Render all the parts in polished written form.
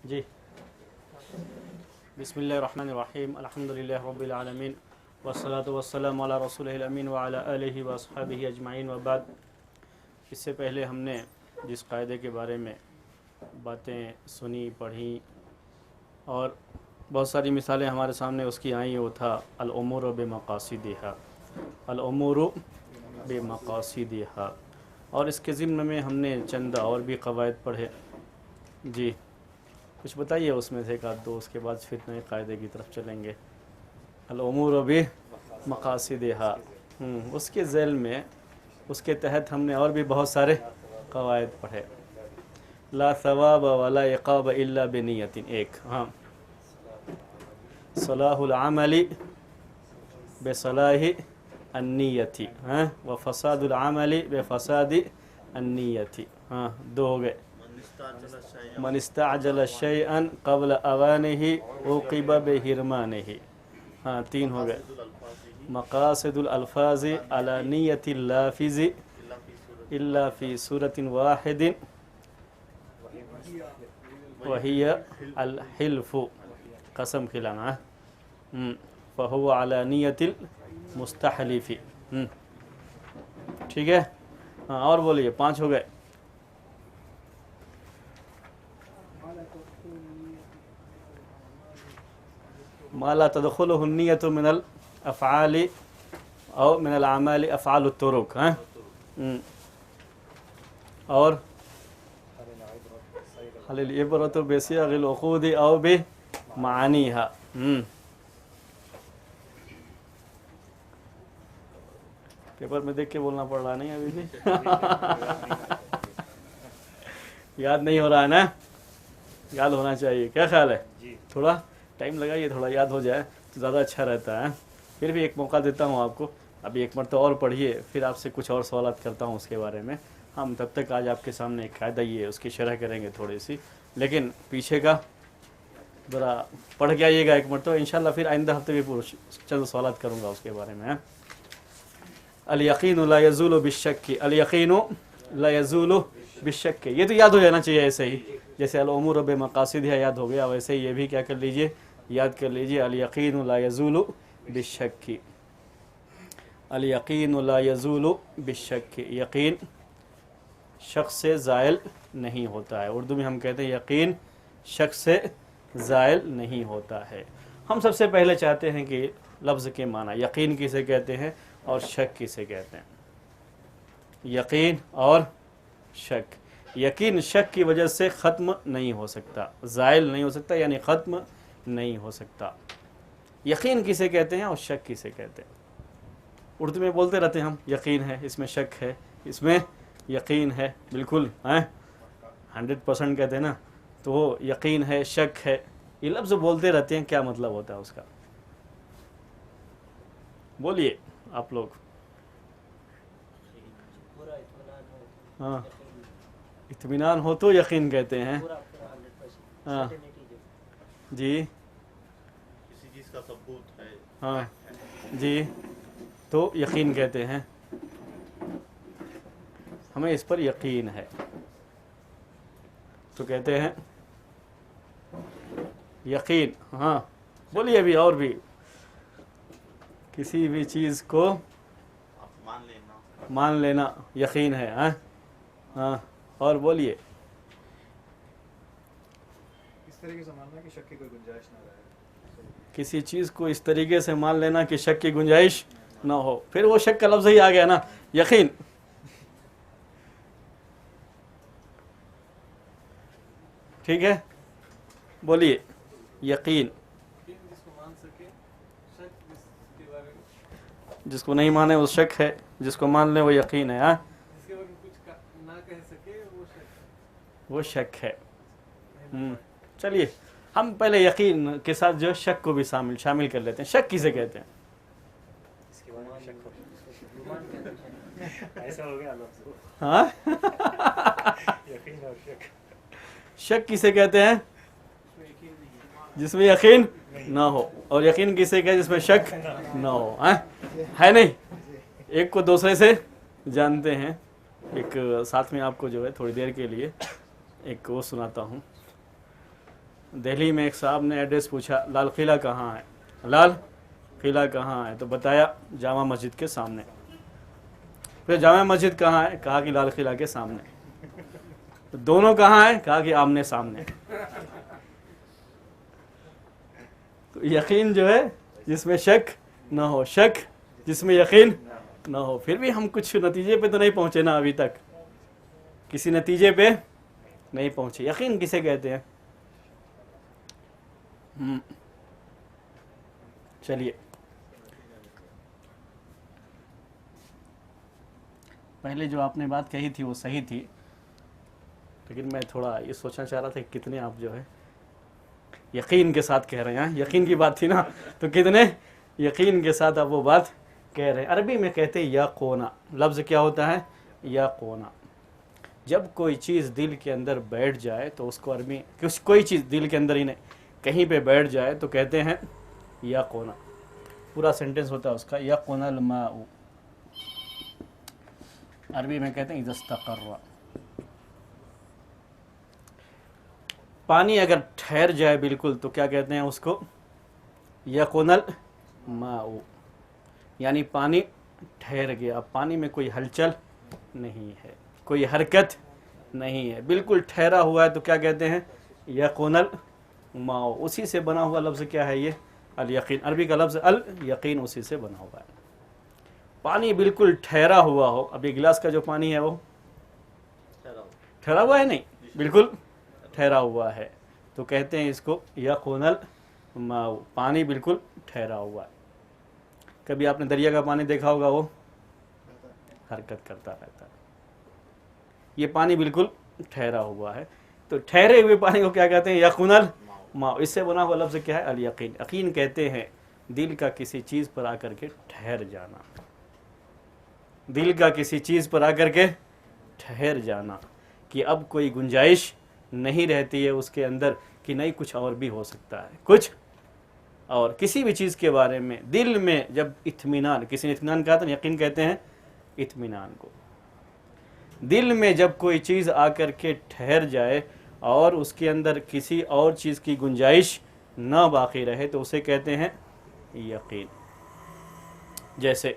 جی بسم اللہ الرحمن الرحیم الحمدللہ رب العالمین والصلاة والسلام علی رسولہ الامین وعلی آلہ واصحابہ اجمعین وبعد۔ اس سے پہلے ہم نے جس قاعدے کے بارے میں باتیں سنی پڑھیں اور بہت ساری مثالیں ہمارے سامنے اس کی آئیں، وہ تھا الامور بمقاصدہا، الامور بمقاصدہا، اور اس کے ضمن میں ہم نے چند اور بھی قواعد پڑھے۔ جی کچھ بتائیے اس میں سے ایک آدھ دو، اس کے بعد پھر نئے قاعدے کی طرف چلیں گے۔ الامور بمقاصدہا، اس کے ذیل میں اس کے تحت ہم نے اور بھی بہت سارے قواعد پڑھے۔ لا ثواب ولا عقاب الا بنیت، ایک صلاح العمل بصلاح النیت، وفساد العمل بفساد النیت، دو ہو گئے۔ من استعجل شیئا قبل اوانہ عوقب بحرمانہ، تین ہو گئے۔ مقاصد الالفاظ علی نیت اللافظ الا فی صورت واحد وہی الحلف، قسم کھلانا، فہو علی نیت المستحلف، ٹھیک ہے۔ اور بولیے، پانچ ہو گئے۔ ما لا تدخلہ النیت من الافعال او من الاعمال افعال الطرق، اور حل العبرۃ بصیغ العقود او بمعانیہا، پیپر میں دیکھ کے بولنا پڑ رہا نہیں ابھی بھی یاد نہیں ہو رہا ہے نا؟ یاد ہونا چاہیے، کیا خیال ہے؟ تھوڑا ٹائم لگائیے، تھوڑا یاد ہو جائے تو زیادہ اچھا رہتا ہے۔ پھر بھی ایک موقع دیتا ہوں آپ کو، ابھی ایک مرتبہ اور پڑھیے، پھر آپ سے کچھ اور سوالات کرتا ہوں اس کے بارے میں۔ ہم تب تک آج آپ کے سامنے ایک قاعدہ ہی ہے، اس کی شرح کریں گے تھوڑی سی، لیکن پیچھے کا ذرا پڑھ کے آئیے گا ایک مرتبہ انشاءاللہ، پھر آئندہ ہفتے بھی چند سوالات کروں گا اس کے بارے میں۔ الیقین لا یزول بالشک، الیقین لا یزول بالشک، یہ تو یاد ہو جانا چاہیے ایسے ہی، جیسے الامور بمقاصدہا یاد ہو گیا، ویسے ہی یہ بھی کیا کر لیجئے، یاد کر لیجئے، الیقین لا یزول بالشک، الیقین لا یزول بالشک، یقین شک سے زائل نہیں ہوتا ہے۔ اردو میں ہم کہتے ہیں یقین شک سے زائل نہیں ہوتا ہے۔ ہم سب سے پہلے چاہتے ہیں کہ لفظ کے معنی، یقین کسے کہتے ہیں اور شک کسے کہتے ہیں؟ یقین اور شک، یقین شک کی وجہ سے ختم نہیں ہو سکتا، زائل نہیں ہو سکتا، یعنی ختم نہیں ہو سکتا۔ یقین کسے کہتے ہیں اور شک کسے کہتے ہیں؟ اردو میں بولتے رہتے ہیں ہم، یقین ہے، اس میں شک ہے، اس میں یقین ہے، بالکل 100% کہتے ہیں نا، تو وہ یقین ہے، شک ہے، یہ لفظ بولتے رہتے ہیں، کیا مطلب ہوتا ہے اس کا؟ بولیے آپ لوگ۔ ہاں، اطمینان ہو تو یقین کہتے ہیں۔ ہاں جی، کسی چیز کا ثبوت ہے، ہاں جی، تو یقین کہتے ہیں، ہمیں اس پر یقین ہے تو کہتے ہیں یقین۔ ہاں بولیے ابھی اور بھی، کسی بھی چیز کو آپ مان لینا یقین ہے، ہاں، اور بولیے۔ اس طریقے سے ماننا کہ شک کی کوئی گنجائش نہ رہے، کسی چیز کو اس طریقے سے مان لینا کہ شک کی گنجائش نہ ہو، پھر وہ شک کا لفظ ہی آ گیا نا، یقین۔ ٹھیک ہے، بولیے یقین۔ جس کو نہیں مانے وہ شک ہے، جس کو مان لے وہ یقین ہے، وہ شک ہے۔ چلیے ہم پہلے یقین کے ساتھ جو شک کو بھی شامل کر لیتے ہیں۔ شک کسے کہتے ہیں؟ ایسا ہو گیا ہاں یقین اور شک، شک کسے کہتے ہیں؟ جس میں یقین نہ ہو، اور یقین کسے کہتے ہیں؟ جس میں شک نہ ہو، ہے نہیں؟ ایک کو دوسرے سے جانتے ہیں۔ ایک ساتھ میں آپ کو جو ہے تھوڑی دیر کے لیے ایک وہ سناتا ہوں۔ دہلی میں ایک صاحب نے ایڈریس پوچھا لال قلعہ کہاں ہے، لال قلعہ کہاں ہے، تو بتایا جامع مسجد کے سامنے. پھر جامع مسجد کہاں ہے، کہا کہ لال قلعہ کے سامنے. تو دونوں کہاں ہیں، کہا کہ آمنے سامنے. تو یقین جو ہے جس میں شک نہ ہو، شک جس میں یقین نہ ہو. پھر بھی ہم کچھ نتیجے پہ تو نہیں پہنچے نا، ابھی تک کسی نتیجے پہ نہیں پہنچے. یقین کسے کہتے ہیں؟ چلیے پہلے جو آپ نے بات کہی تھی وہ صحیح تھی، لیکن میں تھوڑا یہ سوچنا چاہ رہا تھا کہ کتنے آپ جو ہے یقین کے ساتھ کہہ رہے ہیں. یقین کی بات تھی نا، تو کتنے یقین کے ساتھ آپ وہ بات کہہ رہے ہیں. عربی میں کہتے ہیں یا قونا. لفظ کیا ہوتا ہے؟ یا قونا. جب کوئی چیز دل کے اندر بیٹھ جائے تو اس کو عربی، کوئی چیز دل کے اندر ہی نہیں کہیں پہ بیٹھ جائے تو کہتے ہیں یا قونا. پورا سینٹنس ہوتا ہے اس کا یا قونا الماء. عربی میں کہتے ہیں اذا استقر. پانی اگر ٹھہر جائے بالکل تو کیا کہتے ہیں اس کو؟ یقون الماء. یعنی پانی ٹھہر گیا، پانی میں کوئی ہلچل نہیں ہے، کوئی حرکت نہیں ہے، بالکل ٹھہرا ہوا ہے تو کیا کہتے ہیں؟ یقون الماء. اسی سے بنا ہوا لفظ کیا ہے یہ؟ الیقین. عربی کا لفظ الیقین اسی سے بنا ہوا ہے. پانی بالکل ٹھہرا ہوا ہو. اب یہ گلاس کا جو پانی ہے وہ ٹھہرا ہوا ہے؟ نہیں، بالکل ٹھہرا ہوا ہے تو کہتے ہیں اس کو یقون الماء. پانی بالکل ٹھہرا ہوا ہے. کبھی آپ نے دریا کا پانی دیکھا ہوگا، وہ حرکت کرتا رہتا ہے. یہ پانی بالکل ٹھہرا ہوا ہے تو ٹھہرے ہوئے پانی کو کیا کہتے ہیں؟ یقون الماء. اس سے بنا ہوا لفظ کیا ہے؟ الیقین. یقین کہتے ہیں دل کا کسی چیز پر آ کر کے ٹھہر جانا. دل کا کسی چیز پر آ کر کے ٹھہر جانا کہ اب کوئی گنجائش نہیں رہتی ہے اس کے اندر کہ نہیں کچھ اور بھی ہو سکتا ہے، کچھ اور کسی بھی چیز کے بارے میں دل میں جب اطمینان، کسی نے اطمینان کہا تھا، یقین کہتے ہیں اطمینان کو. دل میں جب کوئی چیز آ کر کے ٹھہر جائے اور اس کے اندر کسی اور چیز کی گنجائش نہ باقی رہے تو اسے کہتے ہیں یقین. جیسے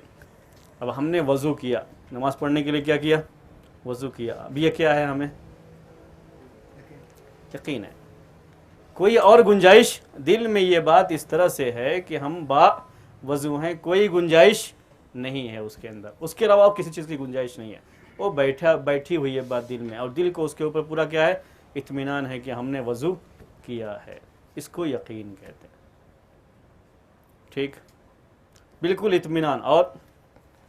اب ہم نے وضو کیا، نماز پڑھنے کے لیے کیا کیا؟ وضو کیا. اب یہ کیا ہے؟ ہمیں یقین ہے. کوئی اور گنجائش دل میں یہ بات اس طرح سے ہے کہ ہم با وضو ہیں، کوئی گنجائش نہیں ہے اس کے اندر، اس کے علاوہ کسی چیز کی گنجائش نہیں ہے. وہ بیٹھی ہوئی ہے بات دل میں اور دل کو اس کے اوپر پورا کیا ہے؟ اطمینان ہے کہ ہم نے وضو کیا ہے. اس کو یقین کہتے ہیں. ٹھیک، بالکل اطمینان اور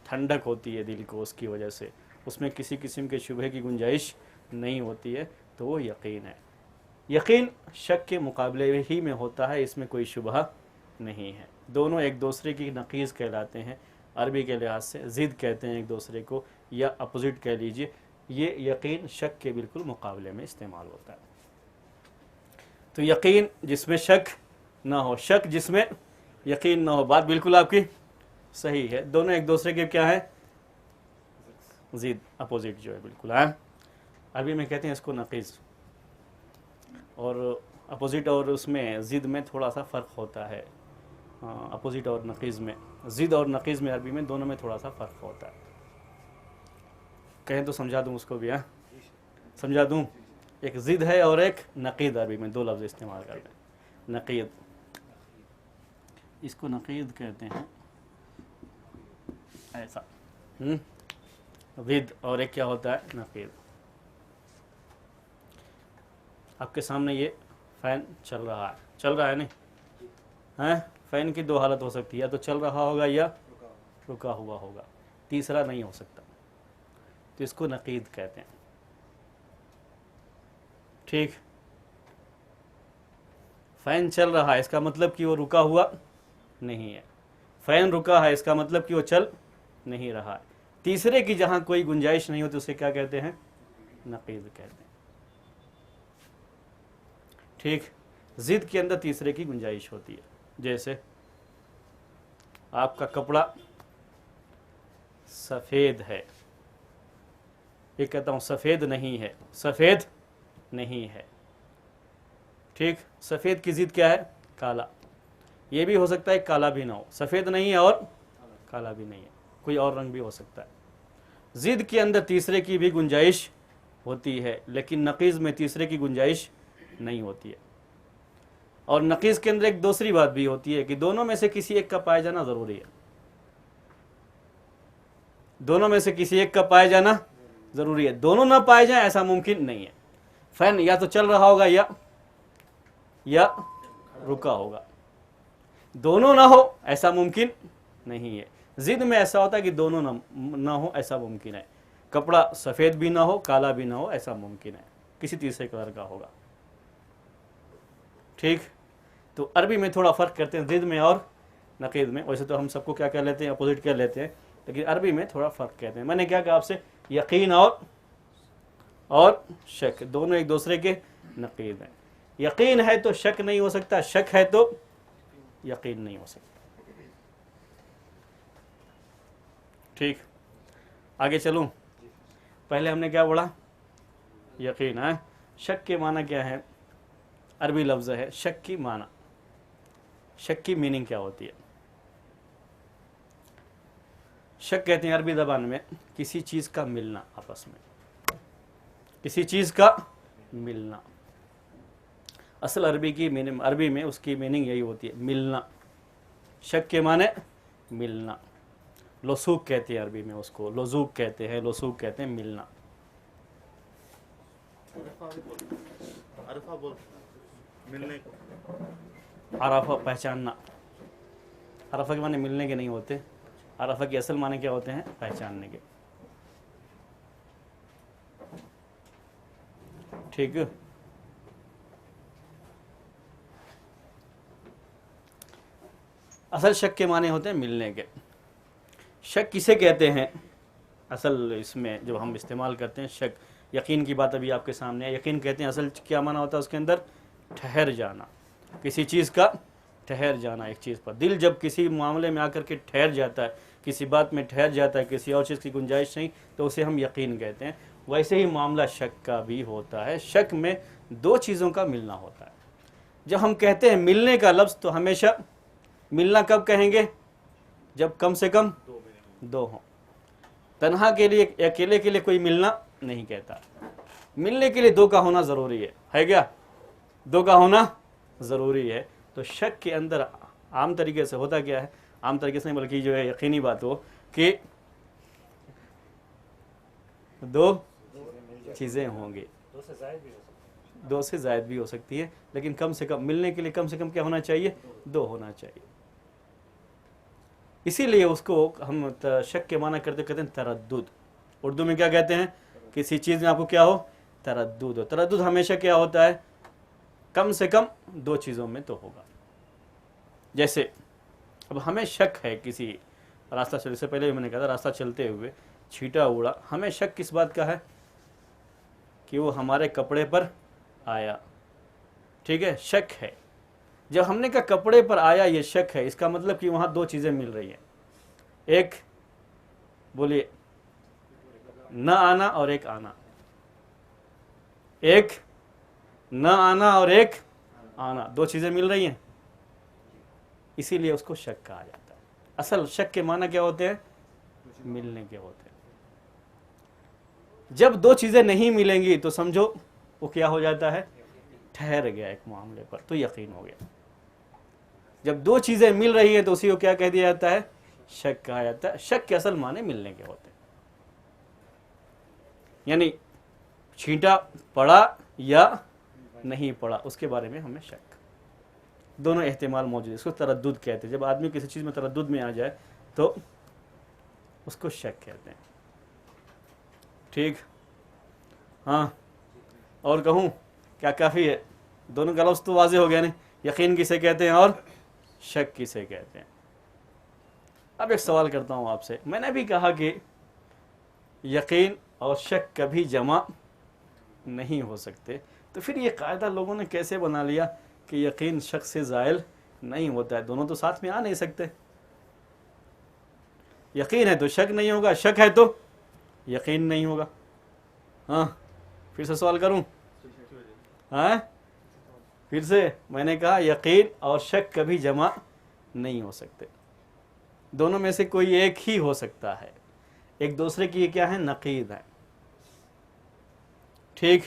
ٹھنڈک ہوتی ہے دل کو، اس کی وجہ سے اس میں کسی قسم کے شبہ کی گنجائش نہیں ہوتی ہے تو وہ یقین ہے. یقین شک کے مقابلے ہی میں ہوتا ہے، اس میں کوئی شبہ نہیں ہے. دونوں ایک دوسرے کی نقیض کہلاتے ہیں. عربی کے لحاظ سے ضد کہتے ہیں ایک دوسرے کو، یا اپوزٹ کہہ لیجئے. یہ یقین شک کے بالکل مقابلے میں استعمال ہوتا ہے. تو یقین جس میں شک نہ ہو، شک جس میں یقین نہ ہو. بات بالکل آپ کی صحیح ہے. دونوں ایک دوسرے کے کیا ہے؟ ضد، اپوزٹ جو ہے بالکل ہے. عربی میں کہتے ہیں اس کو نقیض. اور اپوزٹ اور اس میں ضد میں تھوڑا سا فرق ہوتا ہے. اپوزٹ اور نقیض میں، ضد اور نقیض میں عربی میں دونوں میں تھوڑا سا فرق ہوتا ہے. کہیں تو سمجھا دوں اس کو بھی. سمجھا دوں. ایک ضد ہے اور ایک نقید. عربی میں دو لفظ استعمال کرتے ہیں. نقید، اس کو نقید کہتے ہیں ایسا. ضد اور ایک کیا ہوتا ہے؟ نقید. آپ کے سامنے یہ فین چل رہا ہے نہیں؟ فین کی دو حالت ہو سکتی ہے، یا تو چل رہا ہوگا یا رکا ہوا ہوگا، تیسرا نہیں ہو سکتا. تو اس کو نقید کہتے ہیں. ٹھیک، فین چل رہا ہے اس کا مطلب کہ وہ رکا ہوا نہیں ہے. فین رکا ہے اس کا مطلب کہ وہ چل نہیں رہا ہے. تیسرے کی جہاں کوئی گنجائش نہیں ہوتی اسے کیا کہتے ہیں؟ نقید کہتے ہیں. ٹھیک، ضد کے اندر تیسرے کی گنجائش ہوتی ہے. جیسے آپ کا کپڑا سفید ہے، یہ کہتا ہوں سفید نہیں ہے، سفید نہیں ہے. ٹھیک. سفید کی ضد کیا ہے؟ کالا. یہ بھی ہو سکتا ہے کالا بھی نہ ہو, سفید نہیں ہے اور کالا بھی نہیں ہے, کوئی اور رنگ بھی ہو سکتا ہے. ضد کے اندر تیسرے کی بھی گنجائش ہوتی ہے, لیکن نقیض میں تیسرے کی گنجائش نہیں ہوتی ہے. اور نقیض کے اندر ایک دوسری بات بھی ہوتی ہے کہ دونوں میں سے کسی ایک کا پایا جانا ضروری ہے. دونوں میں سے کسی ایک کا پایا جانا ضروری ہے. دونوں نہ پائے جائیں ایسا ممکن نہیں ہے. فین یا تو چل رہا ہوگا یا رکا ہوگا. دونوں نہ ہو ایسا ممکن نہیں ہے. ضد میں ایسا ہوتا ہے کہ دونوں نہ ہو ایسا ممکن ہے. کپڑا سفید بھی نہ ہو کالا بھی نہ ہو ایسا ممکن ہے, کسی تیسرے کلر کا ہوگا. ٹھیک. تو عربی میں تھوڑا فرق کرتے ہیں ضد میں اور نقیض میں. ویسے تو ہم سب کو کیا کہہ لیتے ہیں, اپوزٹ کہہ لیتے ہیں, لیکن عربی میں تھوڑا فرق کہتے ہیں. میں نے کیا کہا آپ سے, یقین اور شک دونوں ایک دوسرے کے نقیض ہیں. یقین ہے تو شک نہیں ہو سکتا, شک ہے تو یقین نہیں ہو سکتا. ٹھیک. آگے چلوں. پہلے ہم نے کیا پڑھا؟ یقین ہے. شک کے معنی کیا ہے؟ عربی لفظ ہے شک کی معنی. شک کی میننگ کیا ہوتی ہے؟ شک کہتے ہیں عربی زبان میں کسی چیز کا ملنا, آپس میں کسی چیز کا ملنا. اصل عربی میں اس کی میننگ یہی ہوتی ہے, ملنا. شک کے معنی ملنا. لصوق کہتے ہیں عربی میں اس کو, لزوق کہتے ہیں, لصوق کہتے ہیں ملنا. عرفہ بول ملنے کو. عرفہ پہچاننا. عرفہ کے معنی ملنے کے نہیں ہوتے. عرفہ کے اصل معنی کیا ہوتے ہیں؟ پہچاننے کے. ٹھیک. اصل شک کے معنی ہوتے ہیں ملنے کے. شک کسے کہتے ہیں؟ اصل اس میں جو ہم استعمال کرتے ہیں شک, یقین کی بات ابھی آپ کے سامنے ہے. یقین کہتے ہیں اصل کیا معنی ہوتا ہے اس کے اندر؟ ٹھہر جانا, کسی چیز کا ٹھہر جانا ایک چیز پر. دل جب کسی معاملے میں آ کر کے ٹھہر جاتا ہے, کسی بات میں ٹھہر جاتا ہے, کسی اور چیز کی گنجائش نہیں, تو اسے ہم یقین کہتے ہیں. ویسے ہی معاملہ شک کا بھی ہوتا ہے. شک میں دو چیزوں کا ملنا ہوتا ہے. جب ہم کہتے ہیں ملنے کا لفظ تو ہمیشہ ملنا کب کہیں گے؟ جب کم سے کم دو ہوں. تنہا کے لیے, اکیلے کے لیے کوئی ملنا نہیں کہتا. ملنے کے لیے دو کا ہونا ضروری ہے کیا؟ دو کا ہونا ضروری ہے. تو شک کے اندر عام طریقے سے ہوتا کیا ہے؟ عام طریقے سے نہیں بلکہ جو ہے یقینی بات ہو کہ دو چیزیں ہوں گی. دو سے زائد بھی ہو سکتی ہے, لیکن کم سے کم ملنے کے لیے کم سے کم کیا ہونا چاہیے؟ دو ہونا چاہیے. اسی لیے اس کو ہم شک کے معنی کرتے کہتے ہیں تردد. اردو میں کیا کہتے ہیں؟ کسی چیز میں آپ کو کیا ہو؟ تردد ہو. تردد ہمیشہ کیا ہوتا ہے؟ کم سے کم دو چیزوں میں تو ہوگا. جیسے اب ہمیں شک ہے کسی راستہ چلنے سے پہلے بھی میں نے کہا تھا, راستہ چلتے ہوئے چھینٹا اڑا. ہمیں شک کس بات کا ہے؟ کہ وہ ہمارے کپڑے پر آیا. ٹھیک ہے, شک ہے. جب ہم نے کہا کپڑے پر آیا, یہ شک ہے. اس کا مطلب کہ وہاں دو چیزیں مل رہی ہیں. ایک بولیے نہ آنا اور ایک آنا. ایک نہ آنا اور ایک آنا, دو چیزیں مل رہی ہیں. اسی لیے اس کو شک کہا جاتا ہے. اصل شک کے معنی کیا ہوتے ہیں؟ ملنے کے ہوتے ہیں. جب دو چیزیں نہیں ملیں گی تو سمجھو وہ کیا ہو جاتا ہے؟ ٹھہر گیا ایک معاملے پر, تو یقین ہو گیا. جب دو چیزیں مل رہی ہیں تو اسی کو کیا کہہ دیا جاتا ہے؟ شک کہا جاتا ہے. شک کے اصل معنی ملنے کے ہوتے ہیں. یعنی چھینٹا پڑا یا نہیں پڑا, اس کے بارے میں ہمیں شک. دونوں احتمال موجود ہے. اس کو تردد کہتے ہیں. جب آدمی کسی چیز میں تردد میں آ جائے تو اس کو شک کہتے ہیں. ٹھیک. ہاں, اور کہوں کیا کافی ہے؟ دونوں کا لفظ تو واضح ہو گیا نہیں. یقین کسے کہتے ہیں اور شک کسے کہتے ہیں. اب ایک سوال کرتا ہوں آپ سے. میں نے بھی کہا کہ یقین اور شک کبھی جمع نہیں ہو سکتے, تو پھر یہ قاعدہ لوگوں نے کیسے بنا لیا کہ یقین شک سے زائل نہیں ہوتا ہے؟ دونوں تو ساتھ میں آ نہیں سکتے. یقین ہے تو شک نہیں ہوگا, شک ہے تو یقین نہیں ہوگا. ہاں, پھر سے سوال کروں. ہاں, پھر سے میں نے کہا یقین اور شک کبھی جمع نہیں ہو سکتے، دونوں میں سے کوئی ایک ہی ہو سکتا ہے، ایک دوسرے کی یہ کیا ہے، نقیض ہے، ٹھیک،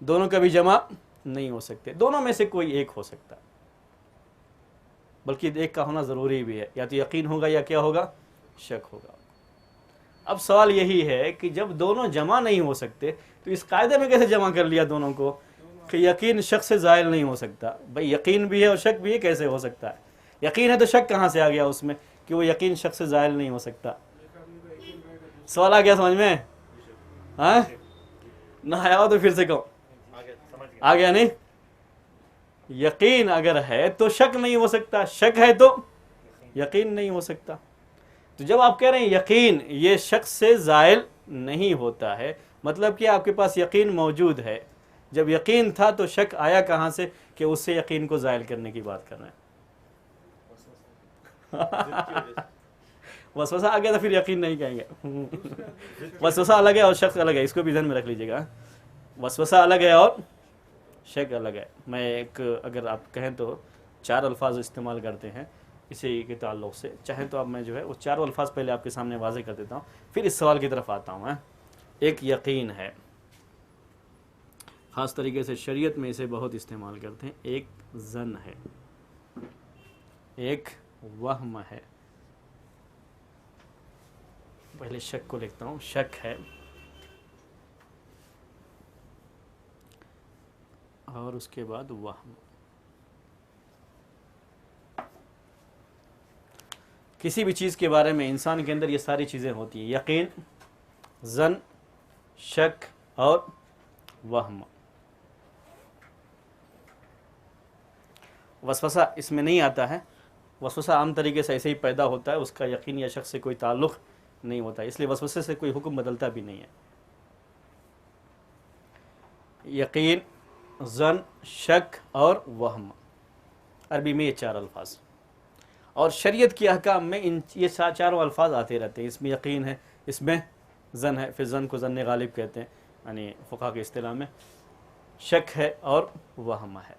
دونوں کبھی جمع نہیں ہو سکتے، دونوں میں سے کوئی ایک ہو سکتا ہے، بلکہ ایک کا ہونا ضروری بھی ہے، یا تو یقین ہوگا یا کیا ہوگا، شک ہوگا۔ اب سوال یہی ہے کہ جب دونوں جمع نہیں ہو سکتے تو اس قاعدے میں کیسے جمع کر لیا دونوں کو کہ یقین شک سے زائل نہیں ہو سکتا؟ بھئی یقین بھی ہے اور شک بھی ہے، کیسے ہو سکتا ہے؟ یقین ہے تو شک کہاں سے آ گیا اس میں کہ وہ یقین شک سے زائل نہیں ہو سکتا؟ سوال آ گیا سمجھ میں؟ ہاں نہ آیا ہو تو پھر سے کہو، آ گیا نہیں؟ یقین اگر ہے تو شک نہیں ہو سکتا، شک ہے تو یقین نہیں ہو سکتا۔ تو جب آپ کہہ رہے ہیں یقین یہ شک سے زائل نہیں ہوتا ہے، مطلب کہ آپ کے پاس یقین موجود ہے، جب یقین تھا تو شک آیا کہاں سے کہ اس سے یقین کو زائل کرنے کی بات کر رہے ہیں؟ وسوسہ آ گیا تو پھر یقین نہیں کہیں گے۔ وسوسہ الگ ہے اور شک الگ ہے، اس کو بھی ذہن میں رکھ لیجیے گا۔ وسوسہ الگ ہے اور شک الگ ہے۔ میں ایک اگر آپ کہیں تو 4 الفاظ استعمال کرتے ہیں اسی کے تعلق سے، چاہیں تو اب میں جو ہے وہ 4 الفاظ پہلے آپ کے سامنے واضح کر دیتا ہوں، پھر اس سوال کی طرف آتا ہوں۔ ایک یقین ہے، خاص طریقے سے شریعت میں اسے بہت استعمال کرتے ہیں۔ ایک ظن ہے، ایک وہم ہے، پہلے شک کو لکھتا ہوں، شک ہے اور اس کے بعد وہم۔ کسی بھی چیز کے بارے میں انسان کے اندر یہ ساری چیزیں ہوتی ہیں، یقین، ظن، شک اور وہم۔ وسوسہ اس میں نہیں آتا ہے، وسوسہ عام طریقے سے ایسے ہی پیدا ہوتا ہے، اس کا یقین یا شک سے کوئی تعلق نہیں ہوتا، اس لیے وسوسے سے کوئی حکم بدلتا بھی نہیں ہے۔ یقین، ظن، شک اور وہم، عربی میں یہ 4 الفاظ، اور شریعت کے احکام میں یہ 4 الفاظ آتے رہتے ہیں۔ اس میں یقین ہے، اس میں ظن ہے، پھر ظن کو ظن غالب کہتے ہیں یعنی فقہ کے اصطلاح میں، شک ہے اور وہم ہے،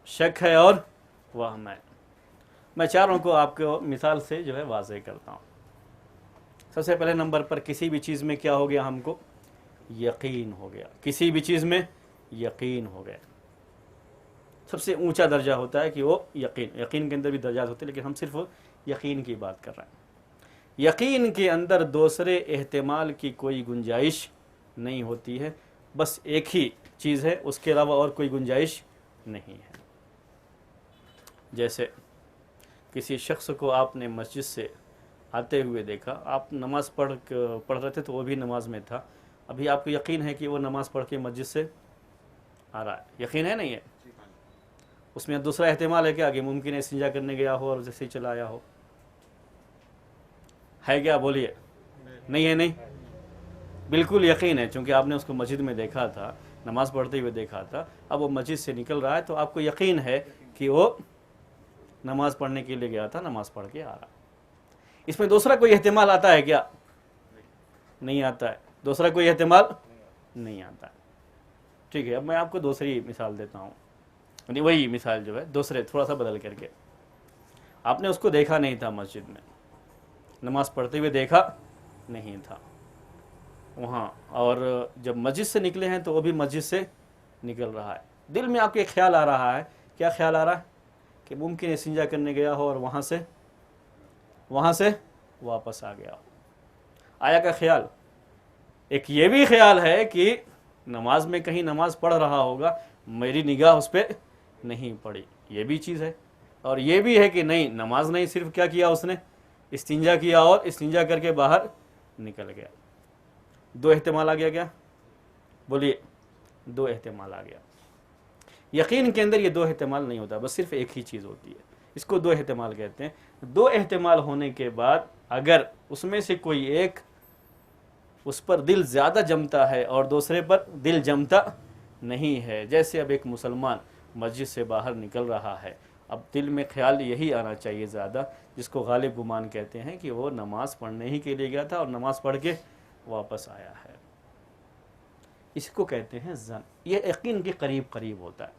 شک ہے اور وہم ہے۔ میں چاروں کو آپ کو مثال سے جو ہے واضح کرتا ہوں۔ سب سے پہلے نمبر پر کسی بھی چیز میں کیا ہو گیا، ہم کو یقین ہو گیا، کسی بھی چیز میں یقین ہو گیا۔ سب سے اونچا درجہ ہوتا ہے کہ وہ یقین کے اندر بھی درجات ہوتے ہیں، لیکن ہم صرف یقین کی بات کر رہے ہیں۔ یقین کے اندر دوسرے احتمال کی کوئی گنجائش نہیں ہوتی ہے، بس ایک ہی چیز ہے، اس کے علاوہ اور کوئی گنجائش نہیں ہے۔ جیسے کسی شخص کو آپ نے مسجد سے آتے ہوئے دیکھا، آپ نماز پڑھ رہے تھے تو وہ بھی نماز میں تھا، ابھی آپ کو یقین ہے کہ وہ نماز پڑھ کے مسجد سے آ رہا ہے، یقین ہے نہیں ہے؟ اس میں دوسرا احتمال ہے کیا کہ ممکن ہے استنجا کرنے گیا ہو اور جیسے ہی چلا آیا ہو، ہے کیا؟ بولیے، نہیں ہے؟ نہیں، بالکل یقین ہے، چونکہ آپ نے اس کو مسجد میں دیکھا تھا، نماز پڑھتے ہوئے دیکھا تھا، اب وہ مسجد سے نکل رہا ہے تو آپ کو یقین ہے کہ وہ نماز پڑھنے کے لیے گیا تھا، نماز پڑھ کے آ رہا۔ اس میں دوسرا کوئی احتمال آتا ہے کیا؟ نہیں آتا ہے، دوسرا کوئی احتمال نہیں آتا ہے۔ ٹھیک ہے، اب میں آپ کو دوسری مثال دیتا ہوں، یعنی وہی مثال جو ہے دوسرے تھوڑا سا بدل کر کے۔ آپ نے اس کو دیکھا نہیں تھا مسجد میں، نماز پڑھتے ہوئے دیکھا نہیں تھا وہاں، اور جب مسجد سے نکلے ہیں تو وہ بھی مسجد سے نکل رہا ہے، دل میں آپ کے خیال آ رہا ہے، کیا خیال آ رہا ہے؟ کہ ممکن استنجا کرنے گیا ہو اور وہاں سے واپس آ گیا ہو۔ آیا کا خیال؟ ایک یہ بھی خیال ہے کہ نماز میں کہیں نماز پڑھ رہا ہوگا، میری نگاہ اس پہ نہیں پڑی، یہ بھی چیز ہے، اور یہ بھی ہے کہ نہیں، نماز نہیں، صرف کیا کیا اس نے؟ استنجا کیا اور استنجا کر کے باہر نکل گیا۔ 2 احتمال آ گیا کیا؟ بولیے، 2 احتمال آ گیا۔ یقین کے اندر یہ 2 احتمال نہیں ہوتا، بس صرف ایک ہی چیز ہوتی ہے، اس کو 2 احتمال کہتے ہیں۔ 2 احتمال ہونے کے بعد اگر اس میں سے کوئی ایک اس پر دل زیادہ جمتا ہے اور دوسرے پر دل جمتا نہیں ہے، جیسے اب ایک مسلمان مسجد سے باہر نکل رہا ہے، اب دل میں خیال یہی آنا چاہیے زیادہ، جس کو غالب گمان کہتے ہیں، کہ وہ نماز پڑھنے ہی کے لیے گیا تھا اور نماز پڑھ کے واپس آیا ہے، اس کو کہتے ہیں ظن۔ یہ یقین کے قریب قریب ہوتا ہے،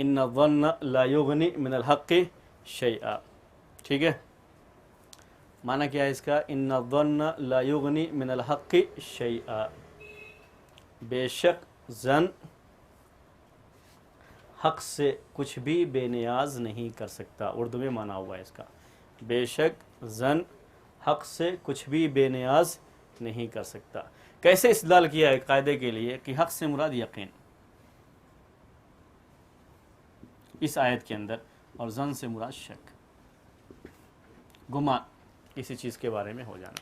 ان الظن لا یغنی من الحق شیئا. ٹھیک ہے، معنی کیا ہے اس کا؟ ان الظن لا یغنی من الحق شیئا، بے شک ظن حق سے کچھ بھی بے نیاز نہیں کر سکتا. اردو میں معنی ہوا ہے اس کا، بے شک ظن حق سے کچھ بھی بے نیاز نہیں کر سکتا. کیسے استدلال کیا ہے قاعدے کے لیے کہ حق سے مراد یقین اس آیت کے اندر، اور ظن سے مراد شک، گمان کسی چیز کے بارے میں ہو جانا.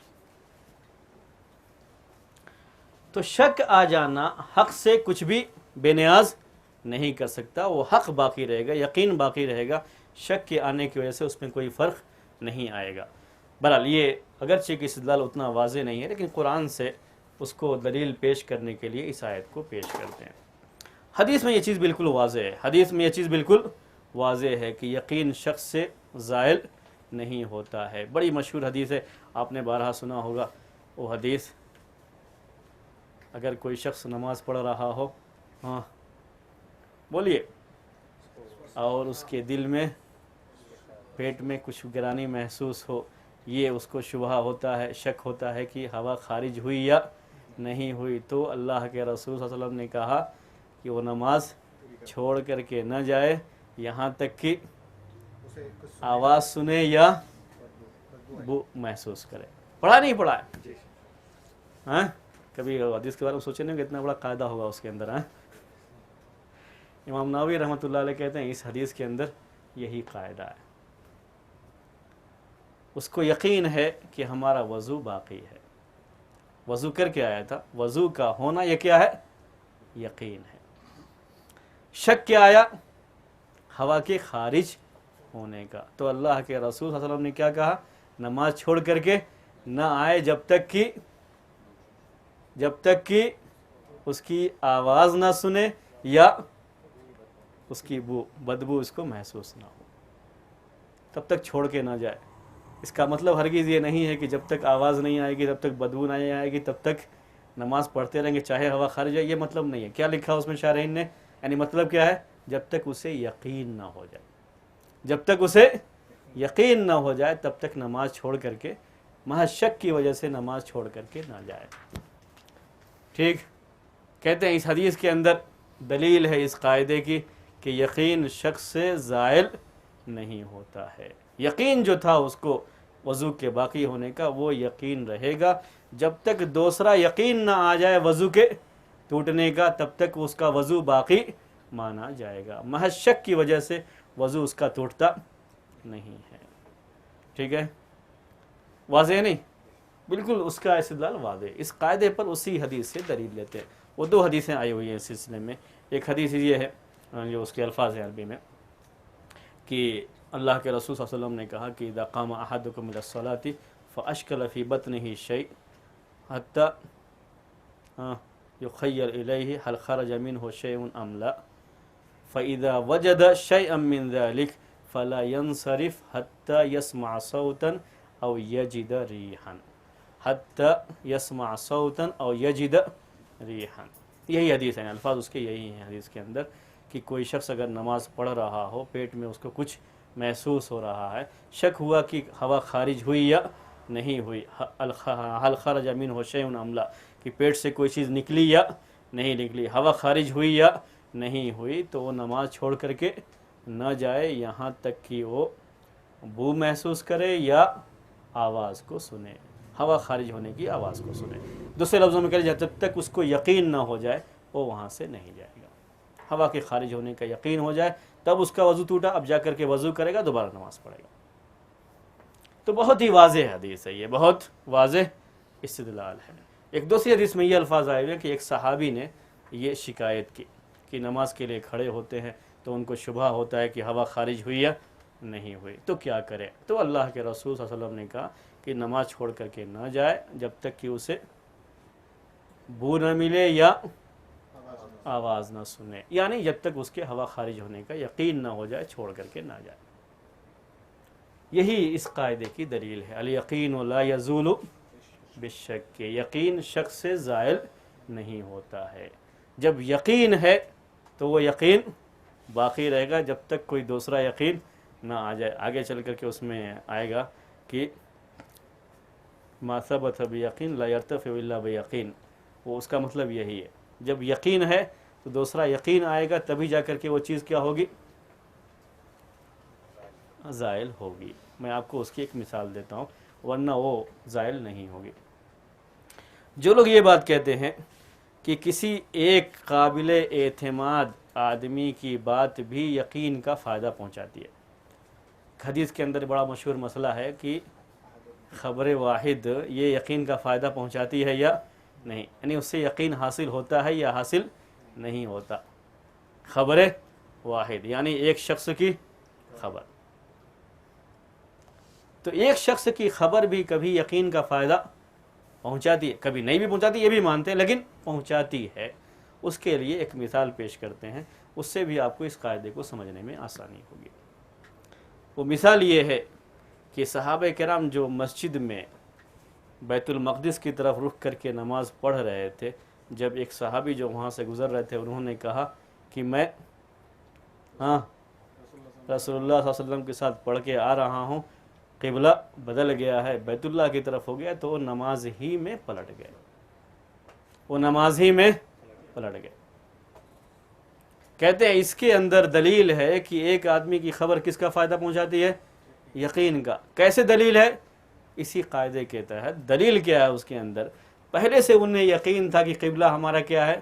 تو شک آ جانا حق سے کچھ بھی بے نیاز نہیں کر سکتا، وہ حق باقی رہے گا، یقین باقی رہے گا. شک کے آنے کی وجہ سے اس میں کوئی فرق نہیں آئے گا. بہرحال یہ اگرچہ کہ استدلال اتنا واضح نہیں ہے، لیکن قرآن سے اس کو دلیل پیش کرنے کے لیے اس آیت کو پیش کرتے ہیں. حدیث میں یہ چیز بالکل واضح ہے، حدیث میں یہ چیز بالکل واضح ہے کہ یقین شخص سے زائل نہیں ہوتا ہے. بڑی مشہور حدیث ہے، آپ نے بارہا سنا ہوگا وہ حدیث. اگر کوئی شخص نماز پڑھ رہا ہو، ہاں بولیے، اور اس کے دل میں پیٹ میں کچھ گرانی محسوس ہو، یہ اس کو شبہ ہوتا ہے، شک ہوتا ہے کہ ہوا خارج ہوئی یا نہیں ہوئی، تو اللہ کے رسول صلی اللہ علیہ وسلم نے کہا کہ وہ نماز چھوڑ کر کے نہ جائے یہاں تک کہ آواز سنے یا بو محسوس کرے. پڑھا نہیں پڑھا ہے؟ ہاں کبھی حدیث کے بارے میں سوچے نہیں کہ اتنا بڑا قاعدہ ہوگا اس کے اندر. امام نووی رحمۃ اللہ علیہ کہتے ہیں اس حدیث کے اندر یہی قاعدہ ہے. اس کو یقین ہے کہ ہمارا وضو باقی ہے، وضو کر کے آیا تھا، وضو کا ہونا یہ کیا ہے؟ یقین ہے. شک کیا آیا؟ ہوا کے خارج ہونے کا. تو اللہ کے رسول صلی اللہ علیہ وسلم نے کیا کہا؟ نماز چھوڑ کر کے نہ آئے جب تک کہ اس کی آواز نہ سنے یا اس کی بدبو اس کو محسوس نہ ہو، تب تک چھوڑ کے نہ جائے. اس کا مطلب ہرگز یہ نہیں ہے کہ جب تک آواز نہیں آئے گی، جب تک بدبو نہیں آئے گی، تب تک نماز پڑھتے رہیں گے چاہے ہوا خارج جائے. یہ مطلب نہیں ہے. کیا لکھا اس میں شارحین نے؟ یعنی مطلب کیا ہے؟ جب تک اسے یقین نہ ہو جائے، جب تک اسے یقین نہ ہو جائے تب تک نماز چھوڑ کر کے، محض شک کی وجہ سے نماز چھوڑ کر کے نہ جائے. ٹھیک، کہتے ہیں اس حدیث کے اندر دلیل ہے اس قاعدے کی کہ یقین شخص سے زائل نہیں ہوتا ہے. یقین جو تھا اس کو وضو کے باقی ہونے کا، وہ یقین رہے گا جب تک دوسرا یقین نہ آ جائے وضو کے ٹوٹنے کا، تب تک اس کا وضو باقی مانا جائے گا. محض شک کی وجہ سے وضو اس کا ٹوٹتا نہیں ہے. ٹھیک ہے، واضح نہیں؟ بالکل اس کا استدلال واضح. اس قاعدے پر اسی حدیث سے دلیل لیتے ہیں. وہ دو حدیثیں آئی ہوئی ہیں اس سلسلے میں. ایک حدیث یہ ہے جو اس کے الفاظ ہیں عربی میں کہ اللہ کے رسول صلی اللہ علیہ وسلم نے کہا کہ اذا قام احدکم الى الصلاة فاشکل فی بطنه شیء حتى یخیر الیہ هل خرج منه شیء ام لا فاذا وجد شیئا من ذلك فلا ينصرف حتى يسمع صوتا او يجد ريحا حتى يسمع صوتا او يجد ريحا. یہی حدیث ہیں، الفاظ اس کے یہی ہیں حدیث کے اندر کہ کوئی شخص اگر نماز پڑھ رہا ہو، پیٹ میں اس کو کچھ محسوس ہو رہا ہے، شک ہوا کہ ہوا خارج ہوئی یا نہیں ہوئی، حل خرج منہ شیء ام لا، کہ پیٹ سے کوئی چیز نکلی یا نہیں نکلی، ہوا خارج ہوئی یا نہیں ہوئی، تو وہ نماز چھوڑ کر کے نہ جائے یہاں تک کہ وہ بو محسوس کرے یا آواز کو سنے، ہوا خارج ہونے کی آواز کو سنے. دوسرے لفظوں میں کہہ جب تک اس کو یقین نہ ہو جائے وہ وہاں سے نہیں جائے گا. ہوا کے خارج ہونے کا یقین ہو جائے تب اس کا وضو ٹوٹا، اب جا کر کے وضو کرے گا، دوبارہ نماز پڑھے گا. تو بہت ہی واضح حدیث ہے، یہ بہت واضح استدلال ہے. ایک دوسری حدیث میں یہ الفاظ آئے ہوئے کہ ایک صحابی نے یہ شکایت کی کہ نماز کے لیے کھڑے ہوتے ہیں تو ان کو شبہ ہوتا ہے کہ ہوا خارج ہوئی یا نہیں ہوئی، تو کیا کرے؟ تو اللہ کے رسول صلی اللہ علیہ وسلم نے کہا کہ نماز چھوڑ کر کے نہ جائے جب تک کہ اسے بو نہ ملے یا آواز نہ سنے، یعنی جب تک اس کے ہوا خارج ہونے کا یقین نہ ہو جائے چھوڑ کر کے نہ جائے. یہی اس قاعدے کی دلیل ہے. الیقین لا یزول بالشک، یقین شک سے زائل نہیں ہوتا ہے. جب یقین ہے تو وہ یقین باقی رہے گا جب تک کوئی دوسرا یقین نہ آ جائے. آگے چل کر کے اس میں آئے گا کہ ما ثبت بیقین لا یرتفع الا بیقین. وہ اس کا مطلب یہی ہے، جب یقین ہے تو دوسرا یقین آئے گا، تبھی جا کر کے وہ چیز کیا ہوگی؟ زائل ہوگی. میں آپ کو اس کی ایک مثال دیتا ہوں، ورنہ وہ زائل نہیں ہوگی. جو لوگ یہ بات کہتے ہیں کہ کسی ایک قابل اعتماد آدمی کی بات بھی یقین کا فائدہ پہنچاتی ہے. حدیث کے اندر بڑا مشہور مسئلہ ہے کہ خبر واحد یہ یقین کا فائدہ پہنچاتی ہے یا نہیں، یعنی اس سے یقین حاصل ہوتا ہے یا حاصل نہیں ہوتا. خبر واحد یعنی ایک شخص کی خبر. تو ایک شخص کی خبر بھی کبھی یقین کا فائدہ پہنچاتی ہے، کبھی نہیں بھی پہنچاتی، یہ بھی مانتے ہیں، لیکن پہنچاتی ہے. اس کے لیے ایک مثال پیش کرتے ہیں، اس سے بھی آپ کو اس قاعدے کو سمجھنے میں آسانی ہوگی. وہ مثال یہ ہے کہ صحابہ کرام جو مسجد میں بیت المقدس کی طرف رخ کر کے نماز پڑھ رہے تھے، جب ایک صحابی جو وہاں سے گزر رہے تھے انہوں نے کہا کہ میں رسول اللہ صلی اللہ علیہ وسلم کے ساتھ پڑھ کے آ رہا ہوں، قبلہ بدل گیا ہے، بیت اللہ کی طرف ہو گیا، تو وہ نماز ہی میں پلٹ گئے. وہ نماز ہی میں پلٹ گئے. کہتے ہیں اس کے اندر دلیل ہے کہ ایک آدمی کی خبر کس کا فائدہ پہنچاتی ہے؟ یقین کا. کیسے دلیل ہے؟ اسی قاعدے کے تحت. دلیل کیا ہے اس کے اندر؟ پہلے سے انہیں یقین تھا کہ قبلہ ہمارا کیا ہے؟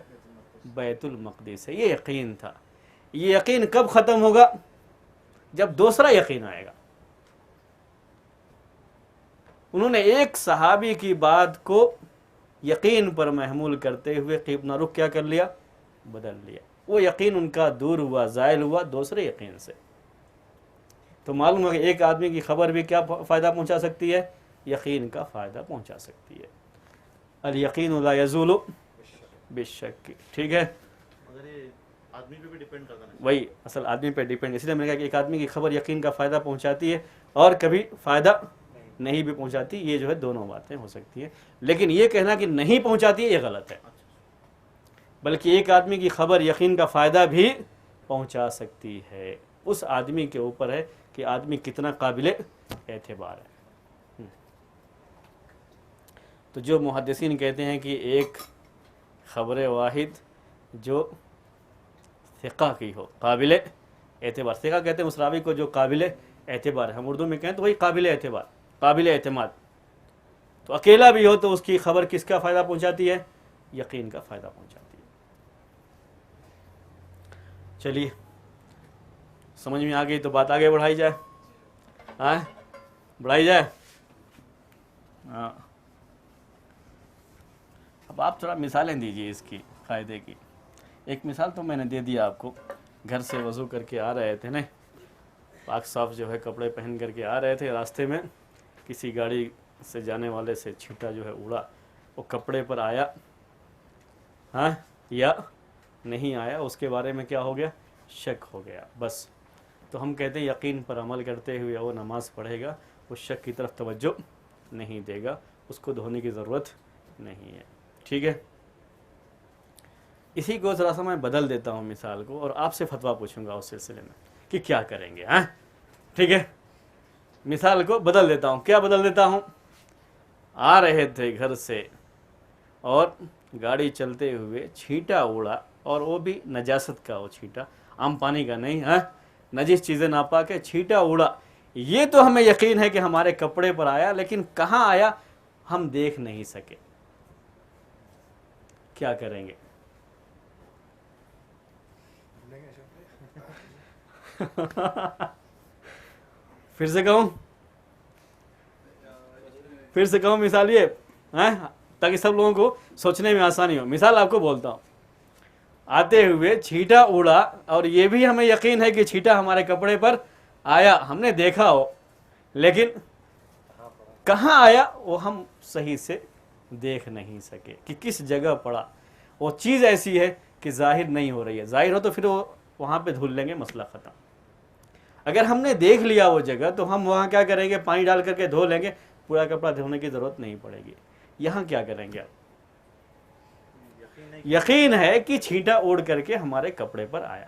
بیت المقدس ہے. یہ یقین تھا. یہ یقین کب ختم ہوگا؟ جب دوسرا یقین آئے گا. انہوں نے ایک صحابی کی بات کو یقین پر محمول کرتے ہوئے قبلہ رخ کیا کر لیا؟ بدل لیا. وہ یقین ان کا دور ہوا، زائل ہوا دوسرے یقین سے. تو معلوم ہے کہ ایک آدمی کی خبر بھی کیا فائدہ پہنچا سکتی ہے؟ یقین کا فائدہ پہنچا سکتی ہے. الیقین لا یزول بالشک. ٹھیک ہے، مگر یہ آدمی پہ بھی ڈیپینڈ کرتا ہے. وہی اصل آدمی پہ ڈیپینڈ. اس لیے میں نے کہا کہ ایک آدمی کی خبر یقین کا فائدہ پہنچاتی ہے اور کبھی فائدہ نہیں بھی پہنچاتی. یہ جو ہے دونوں باتیں ہو سکتی ہیں، لیکن یہ کہنا کہ نہیں پہنچاتی ہے یہ غلط ہے. بلکہ ایک آدمی کی خبر یقین کا فائدہ بھی پہنچا سکتی ہے. اس آدمی کے اوپر ہے کہ آدمی کتنا قابل اعتبار ہے. تو جو محدثین کہتے ہیں کہ ایک خبر واحد جو ثقہ کی ہو، قابل اعتبار. ثقہ کہتے ہیں اس راوی کو جو قابل اعتبار ہے. ہم اردو میں کہیں تو وہی قابل اعتبار، قابل اعتماد. تو اکیلا بھی ہو تو اس کی خبر کس کا فائدہ پہنچاتی ہے؟ یقین کا فائدہ پہنچاتی ہے. چلیے سمجھ میں آ گئی تو بات آگے بڑھائی جائے. بڑھائی جائے. ہاں، اب آپ تھوڑا مثالیں دیجئے اس کی قاعدے کی. ایک مثال تو میں نے دے دیا آپ کو. گھر سے وضو کر کے آ رہے تھے نا، پاک صاف جو ہے کپڑے پہن کر کے آ رہے تھے، راستے میں کسی گاڑی سے جانے والے سے چھینٹا جو ہے اڑا. وہ کپڑے پر آیا یا نہیں آیا، اس کے بارے میں کیا ہو گیا؟ شک ہو گیا. بس تو ہم کہتے ہیں یقین پر عمل کرتے ہوئے وہ نماز پڑھے گا، اس شک کی طرف توجہ نہیں دے گا، اس کو دھونے کی ضرورت نہیں ہے. ٹھیک ہے، اسی کو ذرا سا میں بدل دیتا ہوں مثال کو، اور آپ سے فتویٰ پوچھوں گا اس سلسلے میں کہ کیا کریں گے. ٹھیک ہے، مثال کو بدل دیتا ہوں. کیا بدل دیتا ہوں؟ آ رہے تھے گھر سے اور گاڑی چلتے ہوئے چھینٹا اڑا، اور وہ بھی نجاست کا. وہ چھینٹا عام پانی کا نہیں، نجس چیزیں ناپاک ہے، چھینٹا اڑا. یہ تو ہمیں یقین ہے کہ ہمارے کپڑے پر آیا، لیکن کہاں آیا ہم دیکھ نہیں سکے. کیا کریں گے؟ پھر سے کہوں مثال یہ تاکہ سب لوگوں کو سوچنے میں آسانی ہو. مثال آپ کو بولتا ہوں. آتے ہوئے چھینٹا اڑا، اور یہ بھی ہمیں یقین ہے کہ چھینٹا ہمارے کپڑے پر آیا، ہم نے دیکھا ہو، لیکن کہاں آیا وہ ہم صحیح سے دیکھ نہیں سکے کہ کس جگہ پڑا. وہ چیز ایسی ہے کہ ظاہر نہیں ہو رہی ہے. ظاہر ہو تو پھر وہ وہاں پہ دھل لیں گے، مسئلہ ختم. اگر ہم نے دیکھ لیا وہ جگہ تو ہم وہاں کیا کریں گے؟ پانی ڈال کر کے دھو لیں گے، پورا کپڑا دھونے کی ضرورت نہیں پڑے گی. یہاں کیا کریں گے آپ؟ یقین ہے کہ چھینٹا اڑ کر کے ہمارے کپڑے پر آیا.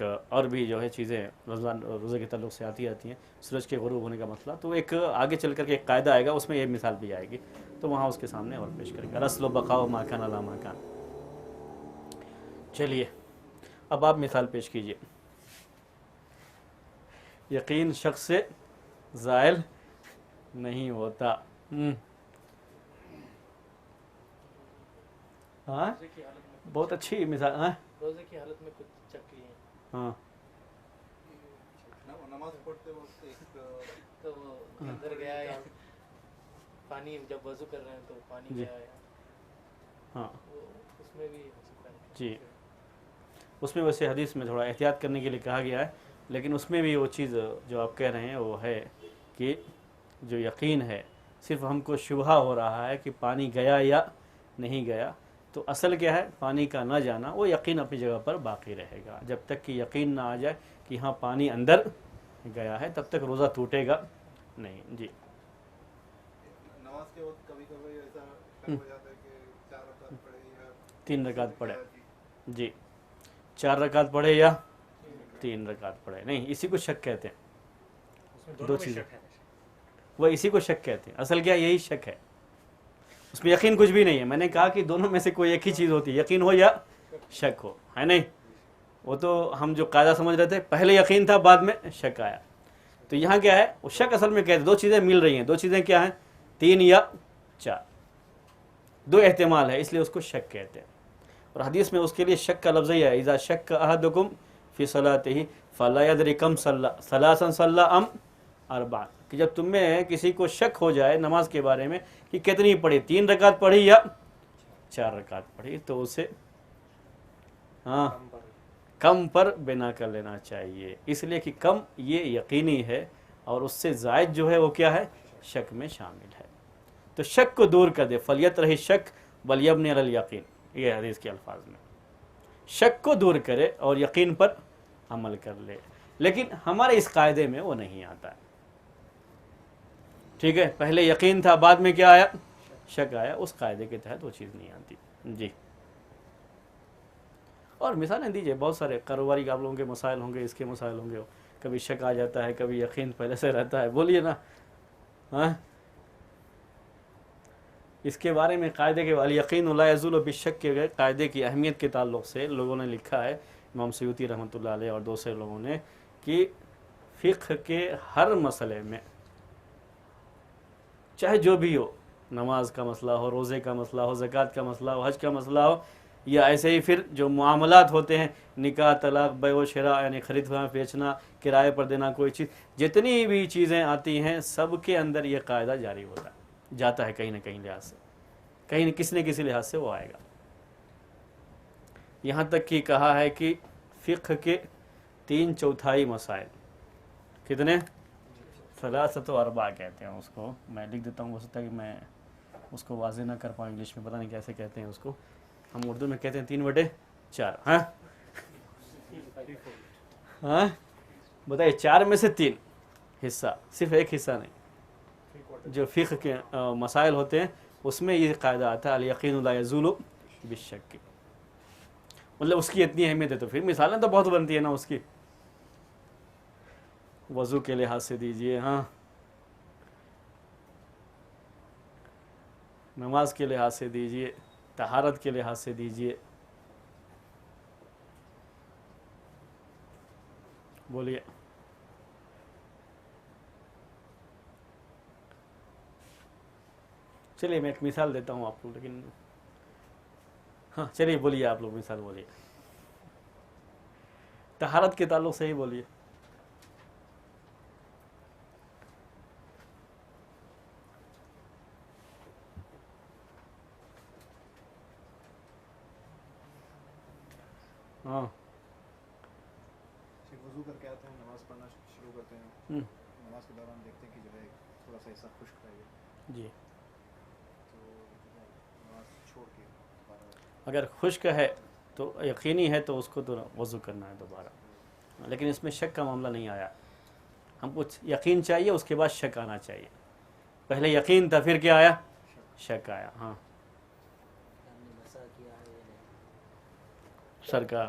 ایک اور بھی جو ہے چیزیں روزے کے تعلق سے آتی ہیں سورج کے غروب ہونے کا مسئلہ، تو ایک آگے چل کر کے ایک قاعدہ آئے گا، اس میں یہ مثال بھی آئے گی، تو وہاں اس کے سامنے اور پیش کریں گے۔ الاصل بقاء ما کان علی ما کان۔ چلیے اب آپ مثال پیش کیجئے۔ یقین شخص سے زائل نہیں ہوتا۔ ہاں روزے کی حالت میں بہت اچھی مثال۔ ہاں روزے کی حالت میں کچھ چک لیے ہیں ہاں نماز پڑھتے وقت ایک تو وہ اندر گیا ہے، پانی جب وضو کر رہے ہیں تو پانی جی گیا ہے، ہاں وہ اس میں بھی ہو سکتا ہے۔ جی، اس میں ویسے حدیث میں تھوڑا احتیاط کرنے کے لیے کہا گیا ہے، لیکن اس میں بھی وہ چیز جو آپ کہہ رہے ہیں وہ ہے کہ جو یقین ہے، صرف ہم کو شبہ ہو رہا ہے کہ پانی گیا یا نہیں گیا، تو اصل کیا ہے پانی کا نہ جانا، وہ یقین اپنی جگہ پر باقی رہے گا جب تک کہ یقین نہ آ جائے کہ ہاں پانی اندر گیا ہے، تب تک روزہ ٹوٹے گا نہیں۔ جی نماز کے وقت کبھی کبھی ایسا شک ہو جاتا ہے کہ 4 رکعت پڑھے یا 3 رکعت پڑھے، جی 4 رکعت پڑھے یا 3 رکعت پڑھے، نہیں اسی کو شک کہتے ہیں، اس میں دو دونوں میں چیزیں، شک ہے۔ وہ اسی کو شک کہتے ہیں، اصل کیا یہی شک ہے، اس میں یقین کچھ بھی نہیں ہے۔ میں نے کہا کہ دونوں میں سے کوئی ایک ہی چیز ہوتی ہے، یقین ہو یا شک ہو، ہے نہیں؟ وہ تو ہم جو قاعدہ سمجھ رہے تھے، پہلے یقین تھا بعد میں شک آیا، تو یہاں کیا ہے وہ شک اصل میں کہتے ہیں، دو چیزیں مل رہی ہیں، دو چیزیں کیا ہیں 3 یا 4، دو احتمال ہے، اس لیے اس کو شک کہتے ہیں۔ اور حدیث میں اس کے لیے شک کا لفظ ہی ہے، اذا شک احدکم فی صلاتہ فلا یدری کم صلی ثلاثا صلی ام اربعا، کہ جب تم میں کسی کو شک ہو جائے نماز کے بارے میں کہ کتنی پڑھی، 3 رکعت پڑھی یا 4 رکعت پڑھی، تو اسے ہاں کم پر کم پر بنا کر لینا چاہیے، اس لیے کہ کم یہ یقینی ہے، اور اس سے زائد جو ہے وہ کیا ہے شک میں شامل ہے، تو شک کو دور کر دے، فلیت رہی شک ولیبنی علی الیقین، یہ حدیث کے الفاظ میں شک کو دور کرے اور یقین پر عمل کر لے، لیکن ہمارے اس قاعدے میں وہ نہیں آتا ہے، ٹھیک ہے، پہلے یقین تھا بعد میں کیا آیا شک آیا، اس قاعدے کے تحت وہ چیز نہیں آتی۔ جی اور مثالیں دیجئے، بہت سارے کاروباری کے آپ لوگوں کے مسائل ہوں گے، اس کے مسائل ہوں گے، کبھی شک آ جاتا ہے، کبھی یقین پہلے سے رہتا ہے، بولیے نا۔ ہاں اس کے بارے میں قاعدے کے یقین لا یزول بالشک کے قاعدے کی اہمیت کے تعلق سے لوگوں نے لکھا ہے، امام سیوطی رحمۃ اللہ علیہ اور دوسرے لوگوں نے، کہ فقہ کے ہر مسئلے میں چاہے جو بھی ہو، نماز کا مسئلہ ہو، روزے کا مسئلہ ہو، زکوٰۃ کا مسئلہ ہو، حج کا مسئلہ ہو، یا ایسے ہی پھر جو معاملات ہوتے ہیں، نکاح، طلاق، بیع و شراء یعنی خرید بیچنا، کرائے پر دینا کوئی چیز، جتنی بھی چیزیں آتی ہیں سب کے اندر یہ قاعدہ جاری ہوتا ہے، جاتا ہے کہیں نہ کہیں لحاظ سے، کہیں نہ کسی لحاظ سے وہ آئے گا۔ یہاں تک کہ کہا ہے کہ فقہ کے 3/4 مسائل کتنے؟ ثلاثۃ و اربع کہتے ہیں اس کو، میں لکھ دیتا ہوں، ہو سکتا ہے کہ میں اس کو واضح نہ کر پاؤں انگلش میں، پتہ نہیں کیسے کہتے ہیں اس کو، ہم اردو میں کہتے ہیں 3/4۔ ہاں ہاں بتائیے، 4 میں سے 3 حصہ، صرف ایک حصہ نہیں، جو فقہ کے مسائل ہوتے ہیں اس میں یہ قاعدہ آتا ہے الیقین لا یزول بالشک، مطلب اس کی اتنی اہمیت ہے، تو پھر مثالیں تو بہت بنتی ہے نا اس کی، وضو کے لحاظ سے دیجئے، ہاں نماز کے لحاظ سے دیجئے، طہارت کے لحاظ سے دیجئے، بولیے۔ چلیے میں ایک مثال دیتا ہوں آپ کو، لیکن ہاں چلیے بولیے آپ لوگ مثال بولیے، طہارت کے تعلق سے ہی بولیے۔ ہاں وضو کر کے آتے ہیں، نماز پڑھنا شروع کرتے ہیں، نماز کے دوران دیکھتے ہیں کہ جو ہے تھوڑا سا حصہ خشک رہ گیا، جی، تو نماز چھوڑ کے اگر خشک ہے تو یقینی ہے تو اس کو تو وضو کرنا ہے دوبارہ، لیکن اس میں شک کا معاملہ نہیں آیا، ہم کو یقین چاہیے، اس کے بعد شک آنا چاہیے، پہلے یقین تھا پھر کیا آیا شک آیا۔ ہاں ہم نے مسا کیا ہے یا نہیں، سر کا